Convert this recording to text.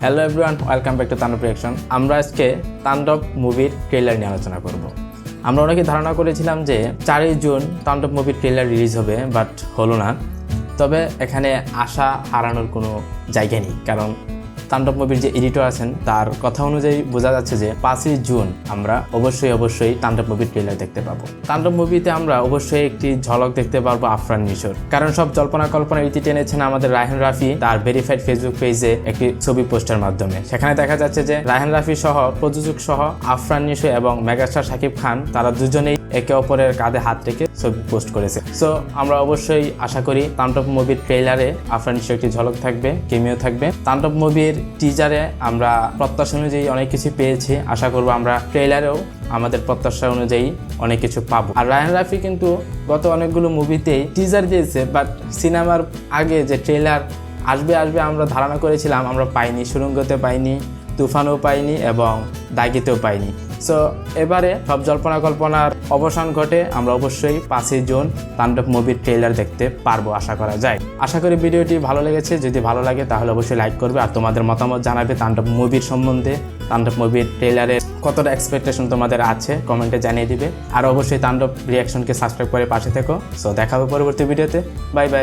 Hello everyone, welcome back to তাণ্ডব reaction. আমরা আজকে তাণ্ডব মুভির ট্রেলার নিয়ে আলোচনা করব। আমরা অনেকে ধারণা করেছিলাম যে 4ই জুন তাণ্ডব মুভির ট্রেলার রিলিজ হবে, বাট হলো না। তবে এখানে আশা হারানোর কোনো জায়গা নেই, কারণ তাণ্ডব মুভির যে এডিটর আছেন তার কথা অনুযায়ী বোঝা যাচ্ছে যে 5ই জুন আমরা অবশ্যই তাণ্ডব মুভির ট্রেলার দেখতে পাবো। তাণ্ডব মুভিতে আমরা অবশ্যই একটি ঝলক দেখতে পারবো আফরান নিশোর, কারণ সব জল্পনা কল্পনা রীতি টেনেছেন আমাদের রায়হান রাফি তার ভেরিফাইড ফেসবুক পেজে একটি ছবি পোস্টের মাধ্যমে। সেখানে দেখা যাচ্ছে যে রায়হান রাফি সহ প্রযোজক সহ আফরান নিশো এবং মেগাস্টার শাকিব খান তারা দুজনেই একে অপরের কাঁধে হাত রেখে ছবি পোস্ট করেছে। সো আমরা অবশ্যই আশা করি তাণ্ডব মুভির ট্রেলারে আফরান নিশোর একটি ঝলক থাকবে, কেমিও থাকবে। তাণ্ডব মুভির টিজারে আমরা প্রত্যাশা অনুযায়ী অনেক কিছু পেয়েছি, আশা করব আমরা ট্রেলারেও আমাদের প্রত্যাশা অনুযায়ী অনেক কিছু পাবো। আর রায়হান রাফি কিন্তু গত অনেকগুলো মুভিতেই টিজার দিয়েছে, বাট সিনেমার আগে যে ট্রেলার আসবে আমরা ধারণা করেছিলাম, আমরা পাইনি। সুরঙ্গতে পাইনি, তুফানও পাইনি এবং দাগিতেও পাইনি। সো এবারে সব জল্পনা কল্পনার অবসান ঘটে, আমরা অবশ্যই 5ই জুন তাণ্ডব মুভির ট্রেলার দেখতে পারবো আশা করা যায়। আশা করি ভিডিওটি ভালো লেগেছে। যদি ভালো লাগে তাহলে অবশ্যই লাইক করবে আর তোমাদের মতামত জানাবে তাণ্ডব মুভির সম্বন্ধে। তাণ্ডব মুভির ট্রেলারে কতটা এক্সপেকটেশন তোমাদের আছে কমেন্টে জানিয়ে দিবে। আর অবশ্যই তাণ্ডব রিঅ্যাকশনকে সাবস্ক্রাইব করে পাশে থেকো। সো দেখা হবে পরবর্তী ভিডিওতে। Bye bye.